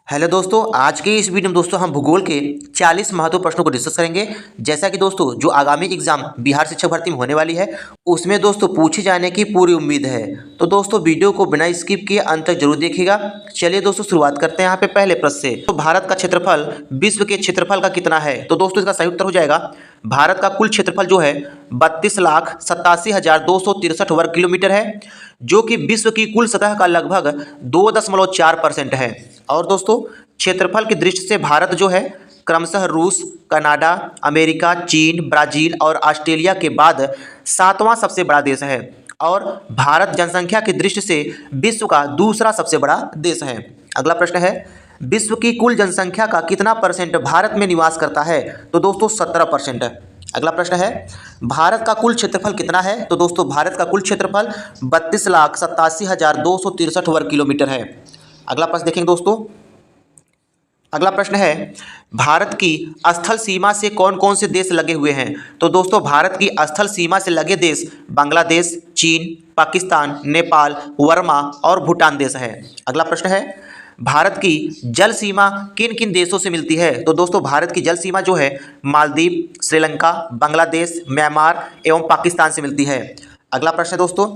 Hello दोस्तों, आज के इस वीडियो में दोस्तों हम भूगोल के 40 महत्वपूर्ण प्रश्नों को डिस्कस करेंगे। जैसा कि दोस्तों जो आगामी एग्जाम बिहार शिक्षक भर्ती में होने वाली है उसमें दोस्तों पूछे जाने की पूरी उम्मीद है। तो दोस्तों वीडियो को बिना स्किप किए अंत तक जरूर देखिएगा। चलिए दोस्तों शुरुआत करते हैं यहाँ पे पहले प्रश्न से। तो भारत का क्षेत्रफल विश्व के क्षेत्रफल का कितना है? तो दोस्तों इसका सही उत्तर हो जाएगा भारत का कुल क्षेत्रफल जो है 32,87,263 वर्ग किलोमीटर है, जो कि विश्व की कुल सतह का लगभग 2.4% है। और दोस्तों क्षेत्रफल की दृष्टि से भारत जो है क्रमशः रूस, कनाडा, अमेरिका, चीन, ब्राजील और ऑस्ट्रेलिया के बाद 7वां सबसे बड़ा देश है। और भारत जनसंख्या की दृष्टि से विश्व का दूसरा सबसे बड़ा देश है। अगला प्रश्न है, विश्व की कुल जनसंख्या का कितना परसेंट भारत में निवास करता है? तो दोस्तों 17% है। अगला प्रश्न है, भारत का कुल क्षेत्रफल कितना है? तो दोस्तों भारत का कुल क्षेत्रफल 32,87,263 वर्ग किलोमीटर है। अगला प्रश्न देखेंगे दोस्तों। अगला प्रश्न है, भारत की स्थल सीमा से कौन कौन से देश लगे हुए हैं? तो दोस्तों भारत की स्थल सीमा से लगे देश बांग्लादेश, चीन, पाकिस्तान, नेपाल, वर्मा और भूटान देश है। अगला प्रश्न है, भारत की जल सीमा किन किन देशों से मिलती है? तो दोस्तों भारत की जल सीमा जो है मालदीव, श्रीलंका, बांग्लादेश, म्यांमार एवं पाकिस्तान से मिलती है। अगला प्रश्न है दोस्तों,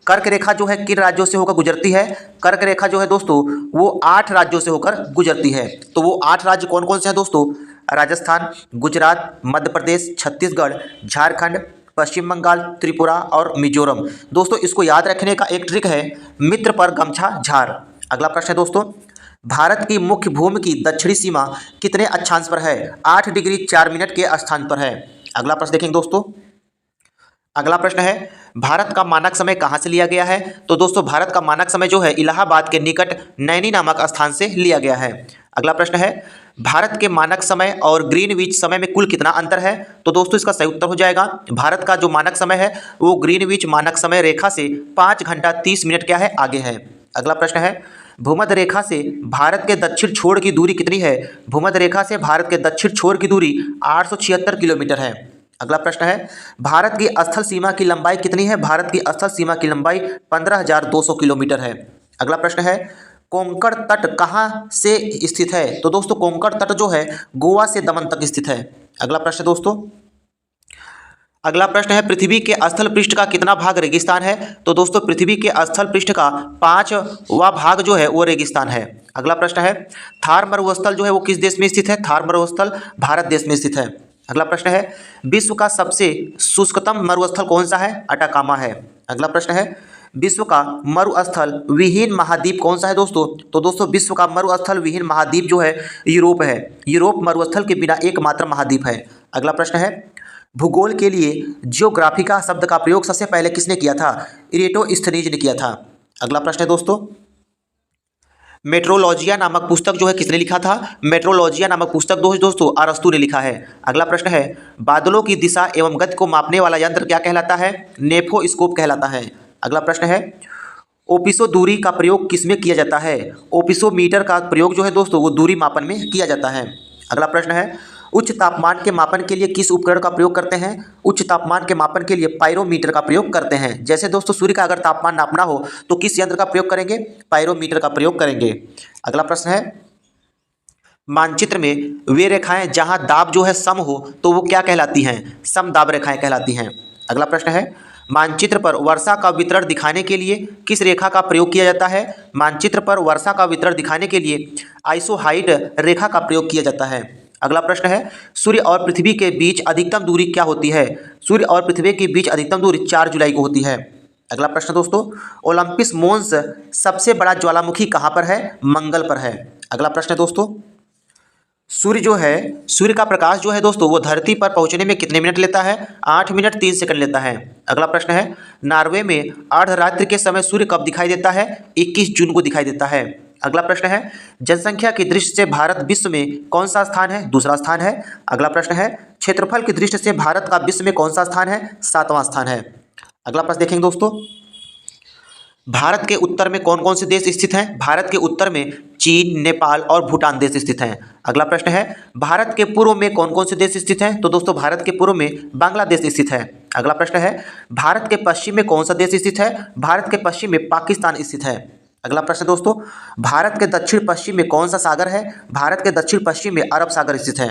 कर्क रेखा जो है किन राज्यों से होकर गुजरती है? कर्क रेखा जो है दोस्तों वो 8 राज्यों से होकर गुजरती है। तो वो 8 राज्य कौन कौन से हैं दोस्तों? राजस्थान, गुजरात, मध्य प्रदेश, छत्तीसगढ़, झारखंड, पश्चिम बंगाल, त्रिपुरा और मिजोरम। दोस्तों इसको याद रखने का एक ट्रिक है, मित्र पर गमछा झार। अगला प्रश्न है दोस्तों, भारत की मुख्य भूमि की दक्षिणी सीमा कितने अक्षांश पर है? 8 डिग्री 4 मिनट के स्थान पर है। अगला प्रश्न देखेंगे दोस्तों। अगला प्रश्न है, भारत का मानक समय कहाँ से लिया गया है? तो दोस्तों भारत का मानक समय जो है इलाहाबाद के निकट नैनी नामक स्थान से लिया गया है। अगला प्रश्न है, भारत के मानक समय और ग्रीनविच समय में कुल कितना अंतर है? तो दोस्तों इसका सही उत्तर हो जाएगा भारत का जो मानक समय है वो ग्रीनविच मानक समय रेखा से 5 घंटा 30 मिनट क्या है आगे है। अगला प्रश्न है, भूमध्य रेखा से भारत के दक्षिण छोर की दूरी कितनी है? भूमध्य रेखा से भारत के दक्षिण छोर की दूरी 876 किलोमीटर है। अगला प्रश्न है, भारत की स्थल सीमा की लंबाई कितनी है? भारत की स्थल सीमा की लंबाई 15,200 किलोमीटर है। अगला प्रश्न है, कोंकण तट कहाँ से स्थित है? तो दोस्तों कोंकण तट जो है गोवा से दमन तक स्थित है। अगला प्रश्न दोस्तों, अगला प्रश्न है, पृथ्वी के स्थल पृष्ठ का कितना भाग रेगिस्तान है? तो दोस्तों पृथ्वी के स्थल पृष्ठ का 5वां भाग जो है वो रेगिस्तान है। अगला प्रश्न है, थार मरुस्थल जो है वो किस देश में स्थित है? थार मरुस्थल भारत देश में स्थित है। अगला प्रश्न है, विश्व का सबसे शुष्कतम मरुस्थल कौन सा है? अटाकामा है। अगला प्रश्न है, विश्व का मरुस्थल विहीन महाद्वीप कौन सा है दोस्तों? तो दोस्तों विश्व का मरुस्थल विहीन महाद्वीप जो है यूरोप है। यूरोप मरुस्थल के बिना एकमात्र महाद्वीप है। अगला प्रश्न है, भूगोल के लिए जियोग्राफिका शब्द का प्रयोग सबसे पहले किसने किया था? इरेटोस्थनीज ने किया था। अगला प्रश्न है दोस्तों, मेट्रोलॉजिया नामक पुस्तक जो है किसने लिखा था? मेट्रोलॉजिया नामक पुस्तक दोस्तों अरस्तु ने लिखा है। अगला प्रश्न है, बादलों की दिशा एवं गति को मापने वाला यंत्र क्या कहलाता है? नेफोस्कोप कहलाता है। अगला प्रश्न है, ओपिसो दूरी का प्रयोग किसमें किया जाता है? ओपिसोमीटर का प्रयोग जो है दोस्तों वो दूरी मापन में किया जाता है। अगला प्रश्न है, उच्च तापमान के मापन के लिए किस उपकरण का प्रयोग करते हैं? उच्च तापमान के मापन के लिए पायरोमीटर का प्रयोग करते हैं। जैसे दोस्तों सूर्य का अगर तापमान नापना हो तो किस यंत्र का प्रयोग करेंगे? पायरोमीटर का प्रयोग करेंगे। अगला प्रश्न है, मानचित्र में वे रेखाएं जहां दाब जो है सम हो तो वो क्या कहलाती हैं? समदाब रेखाएं कहलाती हैं। अगला प्रश्न है, मानचित्र पर वर्षा का वितरण दिखाने के लिए किस रेखा का प्रयोग किया जाता है? मानचित्र पर वर्षा का वितरण दिखाने के लिए आइसोहाइड रेखा का प्रयोग किया जाता है। अगला प्रश्न है, सूर्य और पृथ्वी के बीच अधिकतम दूरी क्या होती है? सूर्य और पृथ्वी के बीच अधिकतम दूरी 4 जुलाई को होती है। अगला प्रश्न दोस्तों, ओलंपिस मोन्स सबसे बड़ा ज्वालामुखी कहाँ पर है? मंगल पर है। अगला प्रश्न दोस्तों, सूर्य जो है सूर्य का प्रकाश जो है दोस्तों वो धरती पर पहुंचने में कितने मिनट लेता है? 8 मिनट 3 सेकंड लेता है। अगला प्रश्न है, नॉर्वे में अर्धरात्रि के समय सूर्य कब दिखाई देता है? 21 जून को दिखाई देता है। अगला प्रश्न है, जनसंख्या की दृष्टि से भारत विश्व में कौन सा स्थान है? दूसरा स्थान है। अगला प्रश्न है, क्षेत्रफल की दृष्टि से भारत का विश्व में कौन सा स्थान है? 7वां स्थान है। अगला प्रश्न देखेंगे दोस्तों, भारत के उत्तर में कौन कौन से देश स्थित हैं? भारत के उत्तर में चीन, नेपाल और भूटान देश स्थित हैं। अगला प्रश्न है, भारत के पूर्व में कौन कौन से देश स्थित हैं? तो दोस्तों भारत के पूर्व में बांग्लादेश स्थित है। अगला प्रश्न है, भारत के पश्चिम में कौन सा देश स्थित है? भारत के पश्चिम में पाकिस्तान स्थित है। अगला प्रश्न दोस्तों, भारत के दक्षिण पश्चिम में कौन सा सागर है? भारत के दक्षिण पश्चिम में अरब सागर स्थित है।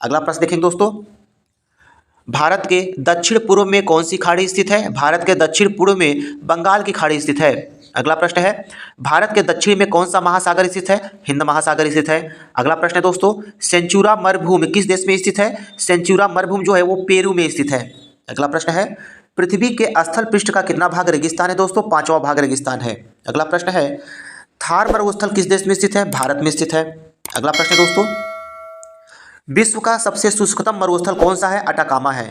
अगला प्रश्न देखेंगे दोस्तों, भारत के दक्षिण पूर्व में कौन सी खाड़ी स्थित है? भारत के दक्षिण पूर्व में बंगाल की खाड़ी स्थित है। अगला प्रश्न है, भारत के दक्षिण में कौन सा महासागर स्थित है? हिंद महासागर स्थित है। अगला प्रश्न है दोस्तों, सेंचुरा मरुभूमि किस देश में स्थित है? सेंचुरा मरुभूमि जो है वो पेरू में स्थित है। अगला प्रश्न है, पृथ्वी के स्थल पृष्ठ का कितना भाग रेगिस्तान है? दोस्तों 5वां भाग रेगिस्तान है। अगला प्रश्न है, थार मरुस्थल किस देश में स्थित है? भारत में स्थित है। अगला प्रश्न है दोस्तों, विश्व का सबसे शुष्कतम मरुस्थल कौन सा है? अटाकामा है।